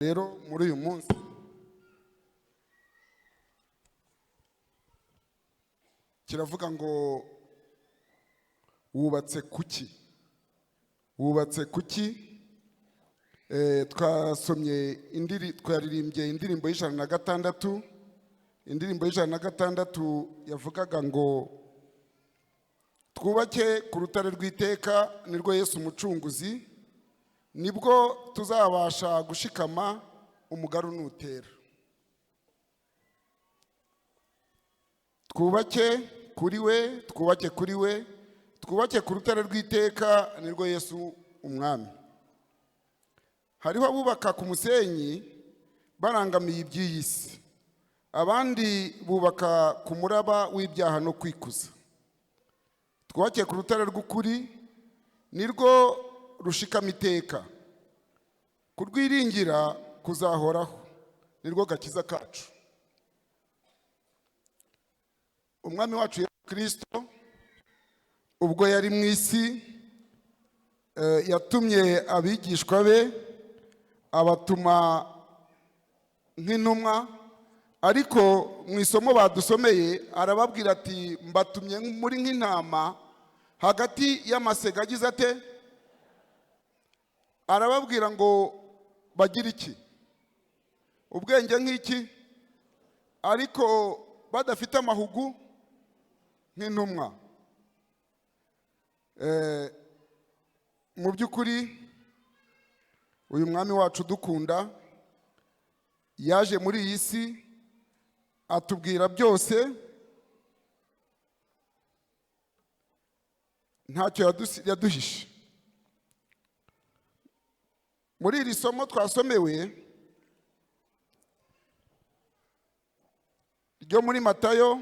Rero muri uyu munsi kiravuga ngo wubatse kuki twasomye twaririmbye indirimbo y'106 indirimbo y'106 yavugaga ngo twubake ku rutare rw'iteka nirwo Yesu umucunguzi nibwo tuzabasha gushikama umugaru nutera. Twubake kuri we twubake ku rutare rw'iteka nirwo Yesu umwami. Hariho abubaka ku musenyi barangamiye iby'iyisi, abandi bubaka ku muraba w'ibyaha no kwikuza. Twubake ku rutare rw'ukuri nirwo rushikama iteka, kurwiringira kuzahoraho nirwo gakiza kacu. Umwami wacu Yesu Kristo ubwo yari mu isi yatumye abigishwa be abatuma nk'intumwa, ariko mu isomo badusomeye arababwira ati mbatumye muri nk'intama hagati y'amasega agize ate. Arababwira ngo bagire iki? Ubwenge nk'iki, ariko badafite amahugu nk'intumwa. Mu by'ukuri uyu mwami wacu dukunda yaje muri iyi si atubwira byose, ntacyo yaduhishe. Muri iri somo twasomewe ryo muri Matayo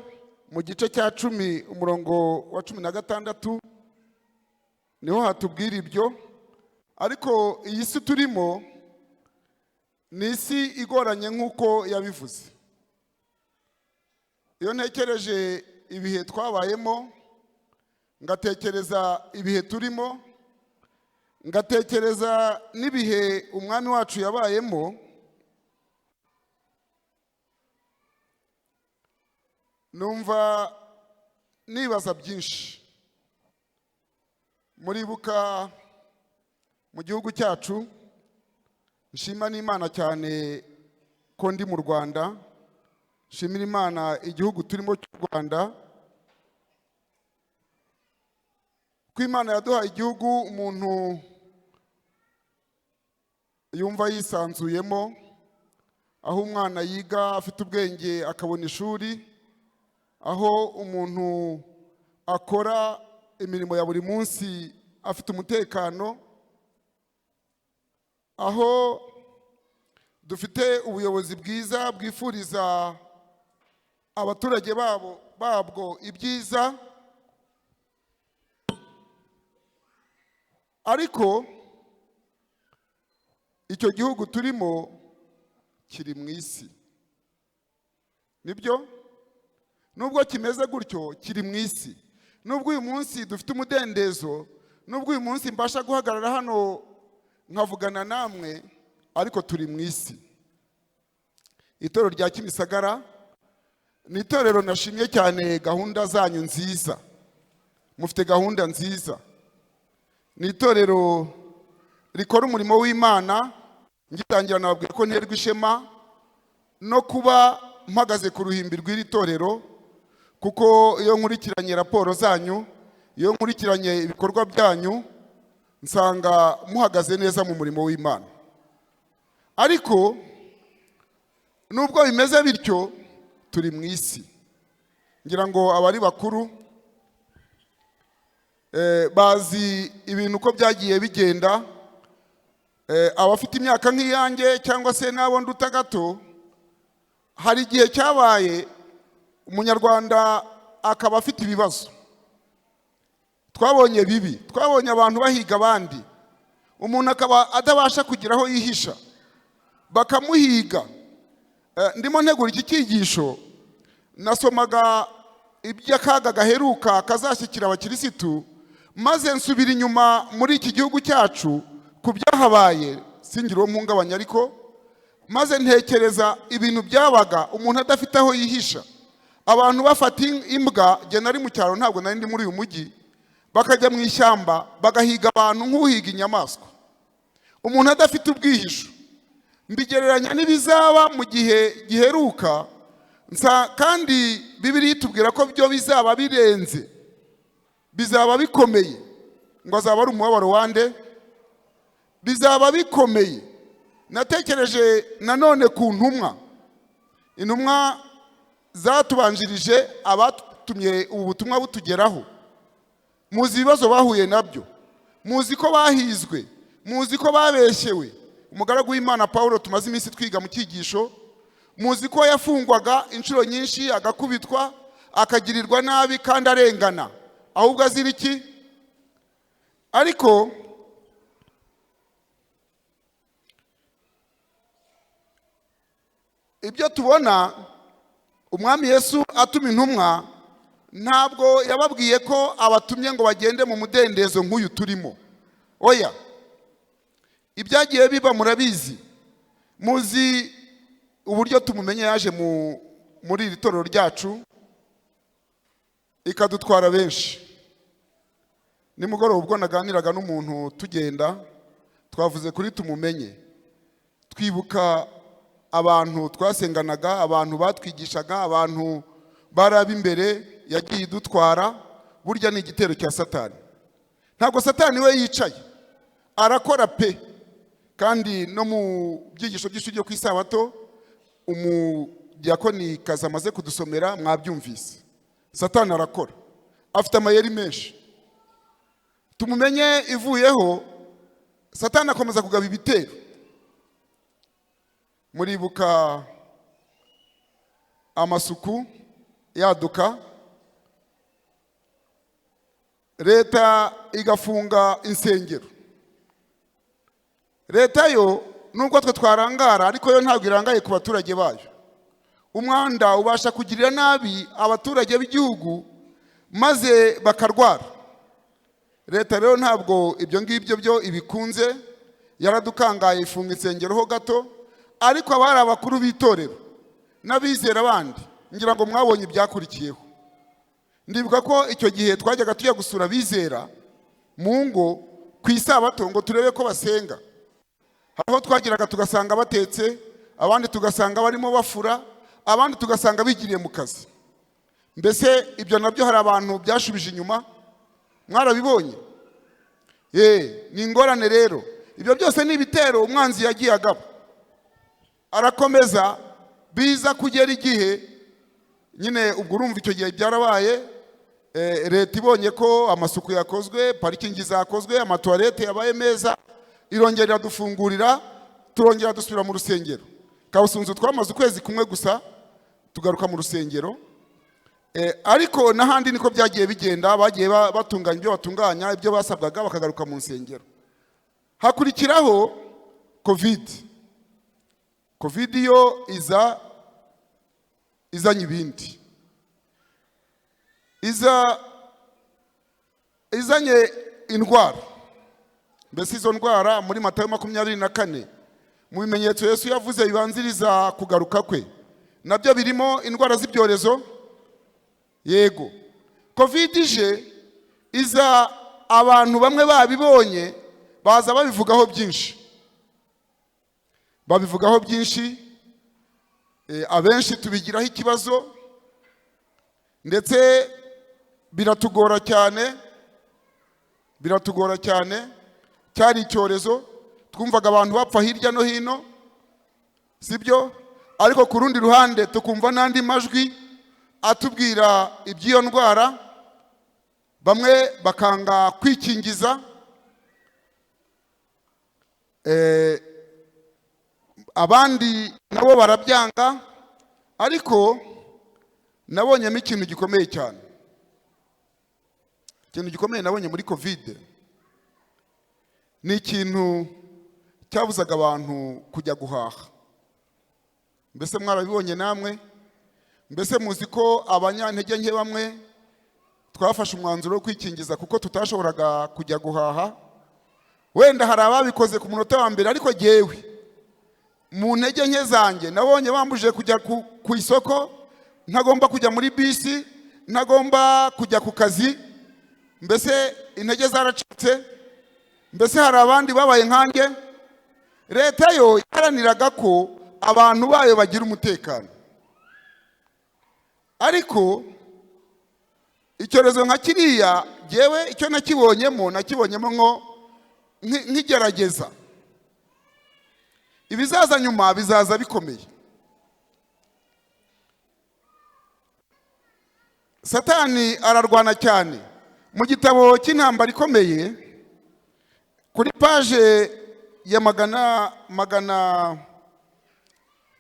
mu gice cya 10 umurongo wa 16 niho hatubwira ibyo. Ariko iyi si turimo ni isi igoranye nk'uko yabivuze. Iyo ntekereje ibihe twabayemo, ngatekereza ibihe turimo, ngatekereza n'ibihe umwami wacu yabayemo, numva nibaza byinshi. Muribuka mu gihugu cyacu, nshima n'Imana cyane ko ndi mu Rwanda, nshimira Imana igihugu turimo cy'u Rwanda, ko Imana yaduhaye igihugu umuntu yumva yisanzuyemo, aho umwana yiga afite ubwenge akabona ishuri, aho umuntu akora imirimo ya buri munsi afite umutekano, aho dufite ubuyobozi bwiza bwifuriza abaturage babwo ibyiza. Ariko icyo gihugu turimo kiri mu isi, nibyo? Nubwo kimeze gutyo kiri mu isi. Nubwo uyu munsi dufite umudendezo, nubwo uyu munsi mbasha guhagarara hano nkavugana namwe, ariko turi mu isi. Itorero rya Kimisagara ni itorero nashimye cyane gahunda zanyu nziza, mufite gahunda nziza. Ni itorero rikora umurimo w'Imana. Ngitangira nababwiye ko nterwa ishema no kuba mpagaze ku ruhimbi rw'iri torero, kuko iyo nkurikiranye raporo zanyu, iyo nkurikiranye ibikorwa byanyu, nsanga muhagaze neza mu murimo w'Imana. Ariko nubwo bimeze bityo turi mu isi. Ngira ngo abari bakuru bazi ibintu uko byagiye bigenda. Abafite imyaka nk'iyanjye cyangwa se n'abo nduta gato, hari igihe cyabaye umunyarwanda akaba afite ibibazo. Twabonye bibi, twabonye abantu bahiga abandi, umuntu akaba adabasha kugira aho yihisha, bakamuhiga. Ndimo ntegura iki cyigisho, nasomaga iby'akaga gaheruka kazashyikira abakirisitu, maze nsubira inyuma muri iki gihugu cyacu ku byahabaye. Singira uwo mpungabanya, ariko maze ntekereza ibintu byabaga umuntu adafite aho yihisha. Abantu bafata imbwa, jye nari mu cyaro ntabwo nari ndi muri uyu mujyi, bakajya mu ishyamba bagahiga abantu nk'uhiga inyamaswa. Umuntu adafite ubwihisho, mbigereranya n'ibizaba mu gihe giheruka, kandi Bibiliya itubwira ko byo bizaba birenze, bizaba bikomeye. Ngo azaba ari umubabaro wande, bizaba bikomeye. Natekereje nanone ku intumwa zatubanjirije, abatumye ubu butumwa butugeraho. Muzi ibibazo bahuye nabyo, muzi ko bahizwe, muzi ko babeshyewe. Umugaragu w'Imana Paulo tumaze iminsi twiga mu cyigisho, muzi ko yafungwaga inshuro nyinshi, agakubitwa, akagirirwa nabi kandi arengana, ahubwo azira iki? Ariko ibyo tubona umwami Yesu atuma intumwa, ntabwo yababwiye ko abatumye ngo bagende mu mudendezo nk'uyu turimo. Oya, ibyagiye biba murabizi. Muzi uburyo tumumenye yaje muri iri torero ryacu, ikadutwara benshi. Nimugoroba ubwo naganiraga n'umuntu tugenda, twavuze kuri tumumenye, twibuka abantu twasenganaga, abantu batwigishaga, abantu baraba imbere, yagiye idutwara. Burya ni igitero cya Satani. Ntabwo Satani we yicaye, arakora pe. Kandi no mu byigisho by'ishuri ryo ku isabato, umudiyakoni kazi amaze kudusomera, mwabyumvise. Satani arakora, afite amayeri menshi. Tumumenye ivuyeho, Satani akomeza kugaba ibitero. Muribuka amasuku yaduka, leta igafunga insengero. Leta yo nubwo twe twarangara, ariko yo ntabwo irangaye ku baturage bayo. Umwanda ubasha kugirira nabi abaturage b'igihugu, maze bakarwara. Leta rero ntabwo ibyo ngibyo byo ibikunze, yaradukangaye ifunga insengero ho gato. Ariko abari abakuru b'itorero n'abizera abandi, ngira ngo mwabonye ibyakurikiyeho. Ndibuka ko icyo gihe twajyaga tujya gusura abizera mu ngo ku isabato ngo turebe ko basenga. Aho twagiraga tugasanga batetse, abandi tugasanga barimo bafura, abandi tugasanga bigiriye mu kazi. Mbese ibyo nabyo hari abantu byashubije inyuma, mwarabibonye? Ni ingorane rero. Ibyo byose ni ibitero umwanzi yagiye agaba. Arakomeza, biza kugera igihe nyine, ubwo urumva icyo gihe byarabaye. Leta ibonye ko amasuku yakozwe, parikingi zakozwe, amatoilette yabaye meza, irongera dufungurira, turongera dusubira mu rusengero. Kabusunzu twamaze ukwezi kumwe gusa tugaruka mu rusengero. Ariko n'ahandi niko byagiye bigenda, bagiye batunganya ibyo batunganya, ibyo basabwaga bakagaruka mu nsengero. Hakurikiraho Covid yo izanye ibindi. Izanye indwara. Mbese izo ndwara muri Matayo 24, mu bimenyetso Yesu yavuze bibanziriza kugaruka kwe, nabyo birimo indwara z'ibyorezo. Yego, Covid ije iza, abantu bamwe babibonye baza babivugaho byinshi, abenshi tubigiraho ikibazo, ndetse biratugora cyane. Cyari icyorezo, twumvaga abantu bapfa hirya no hino, sibyo? Ariko ku rundi ruhande tukumva n'andi majwi atubwira iby'iyo ndwara. Bamwe bakanga kwikingiza, abandi nabo barabyanga. Ariko nabonyemo ikintu gikomeye cyane. Ikintu gikomeye nabonye muri Covid ni ikintu cyabuzaga abantu kujya guhaha. Mbese mwarabibonye namwe? Mbese muzi ko abanyantege nke bamwe twafashe umwanzuro wo kwikingiza kuko tutashoboraga kujya guhaha? Wenda hari ababikoze ku munota wa mbere, ariko jyewe mu ntege nke zanjye nabonye bambuje kujya ku isoko, ntagomba kujya muri bisi, ntagomba kujya ku kazi, mbese intege zaracitse, mbese hari abandi babaye nkanjye. Leta yo iharaniraga ko abantu bayo bagira umutekano, ariko icyorezo nka kiriya jewe icyo nakibonyemo nk'igerageza. Ibizaza nyuma bizaza bikomeye. Satani ararwana cyane. Mu gitabo cy'intambara ikomeye kuri page ya magana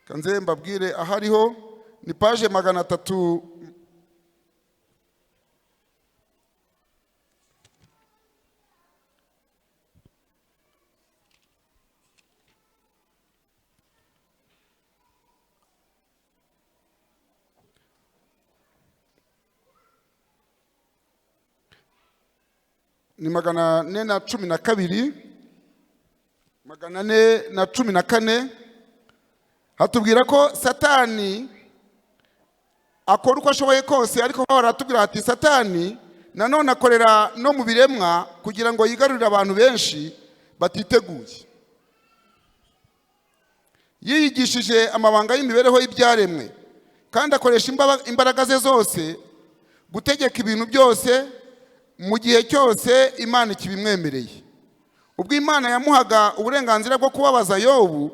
kanze mbabwire ahariho ni page 300 ni 412 414 hatubwira ko Satani akora uko ashoboye kose, ariko baratubwira ati Satani nanone akorera no mu biremwa kugira ngo yigarurire abantu benshi batiteguye. Yiyigishije amabanga y'imibereho y'ibyaremwe kandi akoresha imbaraga ze zose gutegeka ibintu byose mu gihe cyose Imana ikibimwemereye. Ubwo Imana yamuhaga uburenganzira bwo kubabaza Yobu,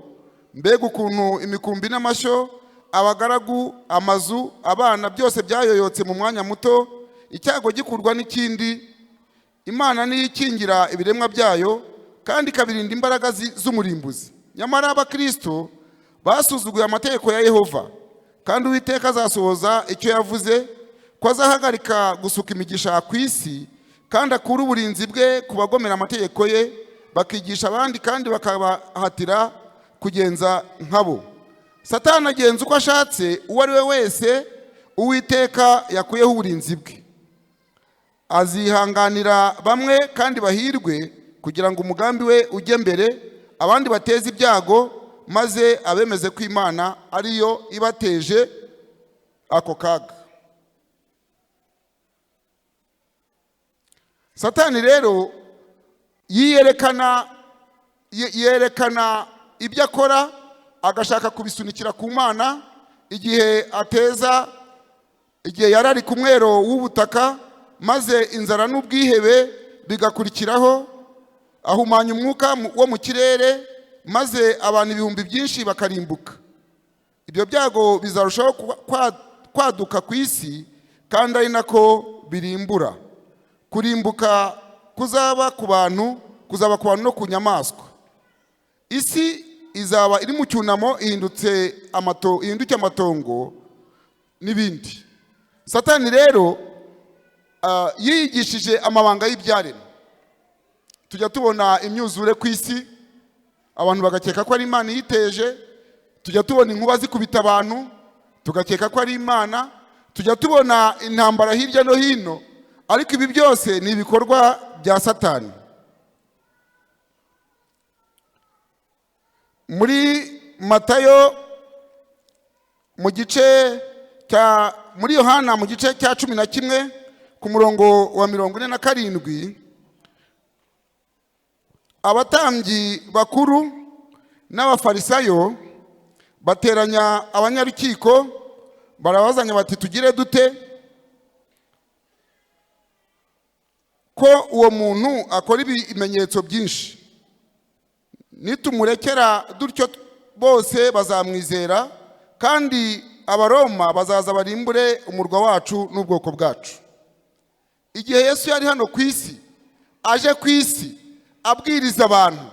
mbega ukuntu imikumbi n'amashyo, abagaragu, amazu, abana byose byayoyotse mu mwanya muto, icyago gikurwa n'ikindi. Imana niyo ikingira ibiremwa byayo kandi ikabirinda imbaraga z'umurimbuzi. Nyamara abakristo basuzuguye amategeko ya Yehova, kandi Uwiteka azasohoza icyo yavuze, ko azahagarika gusuka imigisha ku isi kandi akura uburinzi bwe ku bagomera amategeko ye, bakigisha abandi kandi bakabahatira kugenza nkabo. Satani agenza uko ashatse uwo ari we wese Uwiteka yakuyeho uburinzi bwe. Azihanganira bamwe kandi bahirwe kugira ngo umugambi we ujye mbere, abandi bateze ibyago, maze abemeze ko Imana ariyo ibateje ako kaga. Satani rero yerekana ibyo akora, agashaka kubisunikira ku Mana. Igihe yarari ku mwero w'ubutaka, maze inzara n'ubwihebe bigakurikiraho, ahumanya umwuka wo mu kirere, maze abantu ibihumbi byinshi bakarimbuka. Ibyo byago bizarushaho kwaduka ku isi, kandi ari nako birimbura. Kurimbuka kuzaba ku bantu no ku nyamaswa. Isi izaba iri mu cyunamo, ihinduke amatongo n'ibindi. Satani rero yigishije amabanga y'ibyaremwe. Tujya tubona imyuzure ku isi, abantu bagakeka ko ari Imana yiteje. Tujya tubona inkuba zikubita abantu, tugakeka ko ari Imana. Tujya tubona intambara hirya no hino, ariko ibi byose ni ibikorwa bya Satani. Muri Matayo muri Yohana mu gice cya 11 ku murongo wa 47, abatambyi bakuru n'abafarisayo bateranya abanyarukiko, barabazanya bati tugire dute ko uwo muntu akora ibimenyetso byinshi? Nitumurekera dutyo bose bazamwizera, kandi Abaroma bazaza barimbure umurwa wacu n'ubwoko bwacu. Igihe Yesu yari hano ku isi, aje ku isi abwiriza abantu,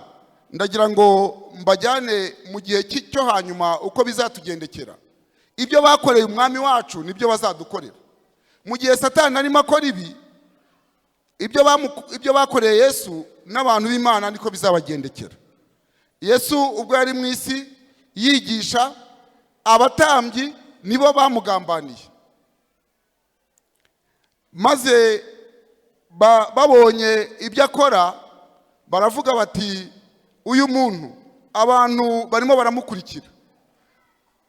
ndagira ngo mbajyane mu gihe cyo hanyuma uko bizatugendekera. Ibyo bakoreye umwami wacu nibyo bazadukorera. Mu gihe Satani arimo akora ibi, ibyo bakoreye Yesu n'abantu b'Imana niko bizabagendekera. Yesu ubwo yari mu isi yigisha, abatambyi nibo bamugambaniye, maze babonye ibyo akora, baravuga bati uyu muntu abantu barimo baramukurikira,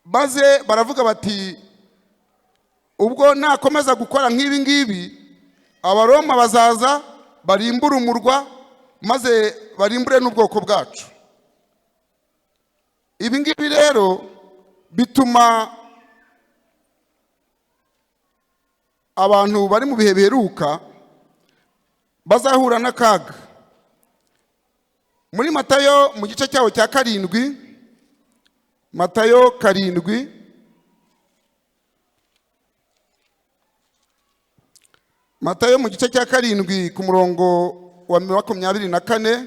maze baravuga bati ubwo nakomeza gukora nk'ibi ngibi abaroma bazaza barimbura umurwa maze barimbure n'ubwoko bwacu. Ibi ngibi rero bituma abantu bari mu bihe biheruka bazahura n'akaga. Muri Matayo mu gice cyaho cya 7, Matayo 7, Matayo mu gice cya 7 ku murongo wa 24,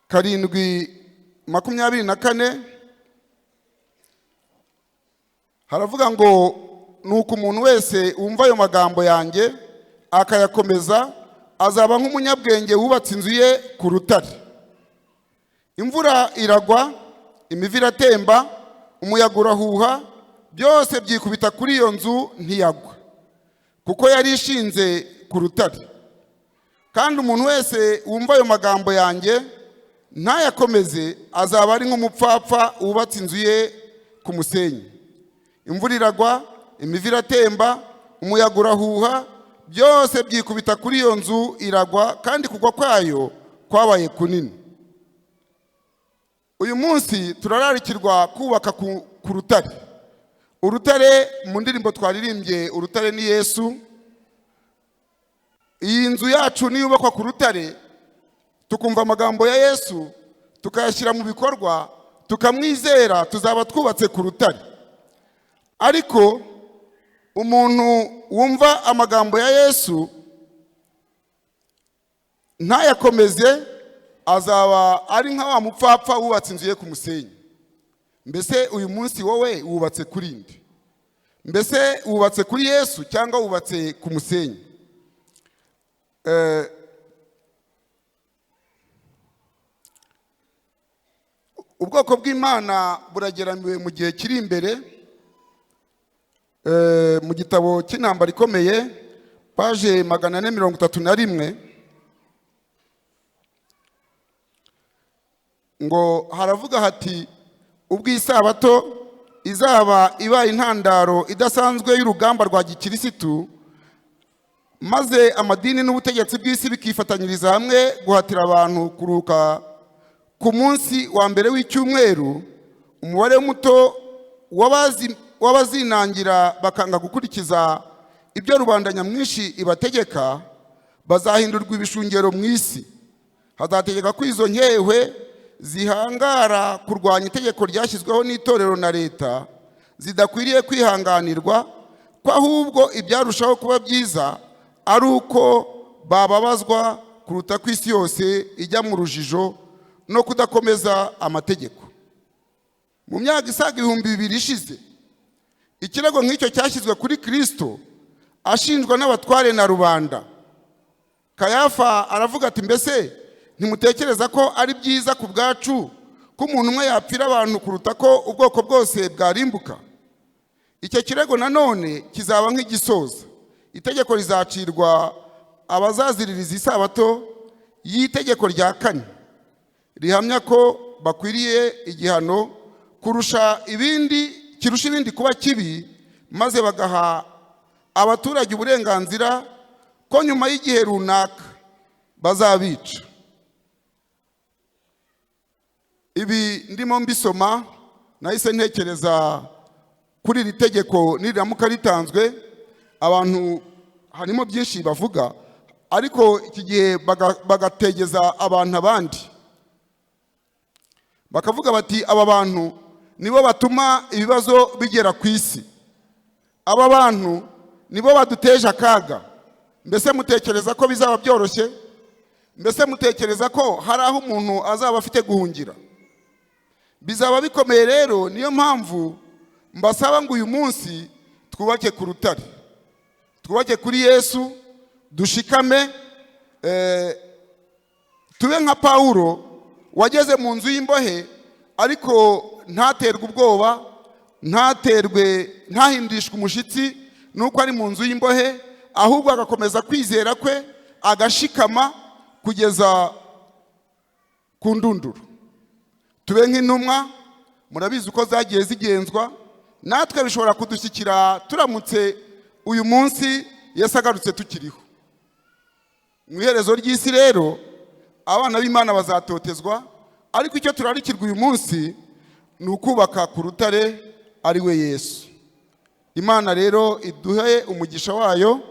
7:24 haravuga ngo nuko umuntu wese wumva ayo magambo yanjye akayakomeza azaba nk'umunyabwenge wubatse inzu ye ku rutare. Imvura iragwa, imivu iratemba, umuyaga urahuha, byose byikubita kuri iyo nzu ntiyagwa, kuko yari ishinze ku rutare. Kandi umuntu wese wumva ayo magambo yanjye ntayakomeze azaba ari nk'umupfapfa wubatse inzu ye ku musenyi. Imvura iragwa, imivu iratemba, umuyaga urahuha, byose byikubita kuri iyo nzu iragwa, kandi kugwa kwayo kwabaye kunini. Uyu munsi turararikirwa kubaka ku rutare. Urutare mu ndirimbo twaririmbye, urutare ni Yesu. Iyi nzu yacu niyubakwa ku rutare, tukumva amagambo ya Yesu, tukayashyira mu bikorwa, tukamwizera, tuzaba twubatse ku rutare. Ariko umuntu wumva amagambo ya Yesu ntayakomeze azaba ari nka wa mupfapfa wubatse inzu ye ku musenyi. Mbese uyu munsi wowe wubatse kuri nde? Mbese wubatse kuri Yesu cyangwa wubatse ku musenyi? Ubwoko bw'Imana burageramiwe mu gihe kiri imbere. Mu gitabo cy'intambara ikomeye paje 431 ngo haravuga hati ubwo isabato izaba ibaye intandaro idasanzwe y'urugamba rwa gikirisitu, maze amadini n'ubutegetsi bw'isi bikifatanyiriza hamwe guhatira abantu kuruka ku munsi wa mbere w'icyumweru, umubare muto w'abazinangira bakanga gukurikiza ibyo rubanda nyamwinshi ibategeka bazahindurwa ibishungero mu isi. Hazategeka ko izo nkehwe zihangara kurwanya itegeko ryashyizweho n'itorero na leta zidakwiriye kwihanganirwa, ko ahubwo ibyarushaho kuba byiza ari uko bababazwa kuruta ko isi yose ijya mu rujijo no kudakomeza amategeko. Mu myaka isaga 2000 ishize, ikirego nk'icyo cyashyizwe kuri Kristo ashinjwa n'abatware na rubanda. Kayafa aravuga ati mbese ntimutekereza ko ari byiza ku bwacu ko umuntu umwe yapfira abantu kuruta ko ubwoko bwose bwarimbuka? Icyo kirego nanone kizaba nk'igisoza. Itegeko rizacirwa abazaziririza isabato y'itegeko rya 4 rihamya ko bakwiriye igihano kirusha ibindi kuba kibi, maze bagaha abaturage uburenganzira ko nyuma y'igihe runaka bazabica. Ibi ndimo mbisoma nahise ntekereza kuri iri tegeko niriramuka ritanzwe. Abantu harimo byinshi bavuga, ariko iki gihe bagategeza abantu abandi, bakavuga bati aba bantu nibo batuma ibibazo bigera ku isi, aba bantu nibo baduteje akaga. Mbese mutekereza ko bizaba byoroshye? Mbese mutekereza ko hari aho umuntu azaba afite guhungira? Bizaba bikomeye. Rero niyo mpamvu mbasaba ngo uyu munsi twubake ku rutare, twubake kuri Yesu, dushikame, tube nka Pawulo wageze mu nzu y'imbohe ariko ntaterwe ubwoba, ntahindishwe umushitsi nuko ari mu nzu y'imbohe, ahubwo agakomeza kwizera kwe, agashikama kugeza ku ndunduro. tube nk'intumwa. Murabizi uko zagiye zigenzwa, natwe bishobora kudushyikira turamutse uyu munsi Yesu agarutse tukiriho. Mu iherezo ry'isi rero abana b'Imana bazatotezwa, ariko icyo turarikirwa uyu munsi ni ukubaka ku rutare ari we Yesu. Imana rero iduhe umugisha wayo.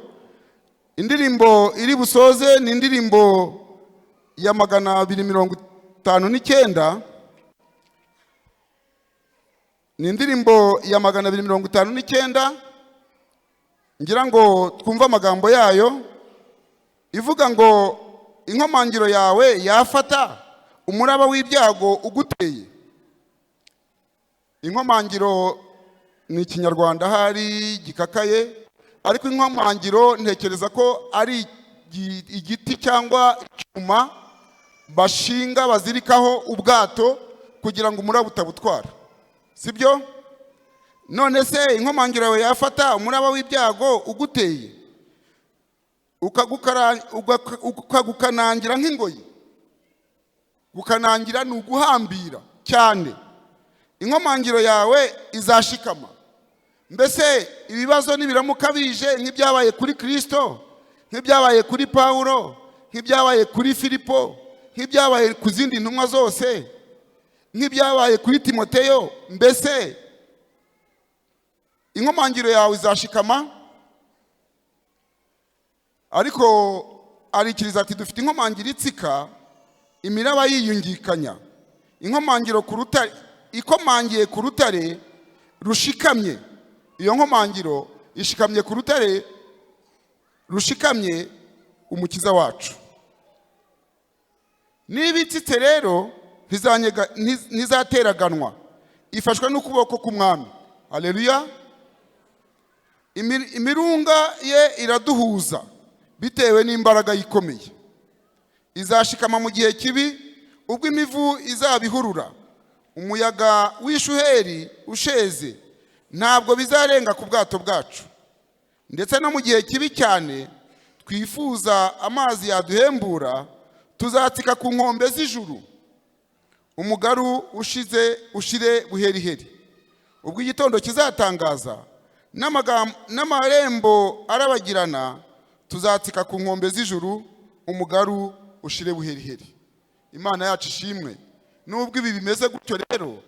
Indirimbo iri busoze ni indirimbo ya 259, ni indirimbo ya 259, ngira ngo twumva amagambo yayo, ivuga ngo inkomangiro yawe yafata umuraba w'ibyago uguteye. Inkomangiro ni ikinyarwanda hari gikakaye, ariko inkomangiro ntekereza ko ari igiti cyangwa icyuma bashinga bazirikaho ubwato kugira ngo umuraba utabutwara, sibyo? None se inkomangiro yawe yafata umuraba w'ibyago uguteye ukagukanangira nk'ingoyi. Gukanangira ni uguhambira cyane. Inkomangiro yawe izashikama. Mbese ibibazo nibiramuka bije nk'ibyabaye kuri Kristo, nk'ibyabaye kuri Paulo, nk'ibyabaye kuri Filipo, nk'ibyabaye ku zindi ntumwa zose, nk'ibyabaye kuri Timoteyo, mbese inkomangiro yawe izashikama? Ariko arikiriza ati dufite inkomangiro itsika, imiraba yiyungikanya. Inkomangiro ku rutare, ikomangiye ku rutare rushikamye. Iyo nkomangiro ishikamye ku rutare rushikamye, umukiza wacu. Nibitsitse rero ntizateraganwa, ifashwe n'ukuboko k'umwami. Haleluya. Imirunga ye iraduhuza bitewe n'imbaraga yikomeye. Izashikama mu gihe kibi, ubwo imivu izabihurura. Umuyaga w'ishuheri usheze ntabwo bizarenga ku bwato bwacu. Ndetse no mu gihe kibi cyane twifuza amazi yaduhembura, tuzatsika ku nkombe z'ijuru. Umugaru ushire buheriheri. Ubwo igitondo kizatangaza n'amarembo arabagirana, tuzatsika ku nkombe z'ijuru, umugaru ushire buheriheri. Imana yacu ishimwe. Nubwo ibi bimeze gutyo rero,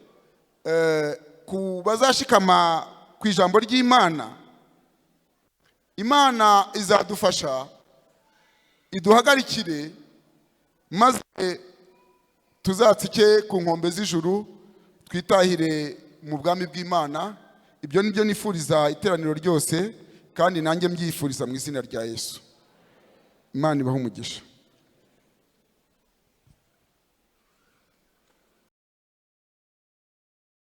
ku bazashikama ku ijambo ry'Imana, Imana izadufasha iduhagarikire, maze tuzatsike ku nkombe z'ijuru, twitahire mu bwami bw'Imana. Ibyo nibyo nifuriza iteraniro ryose, kandi nanjye mbyifuriza mu izina rya Yesu. Imana ibahe umugisha.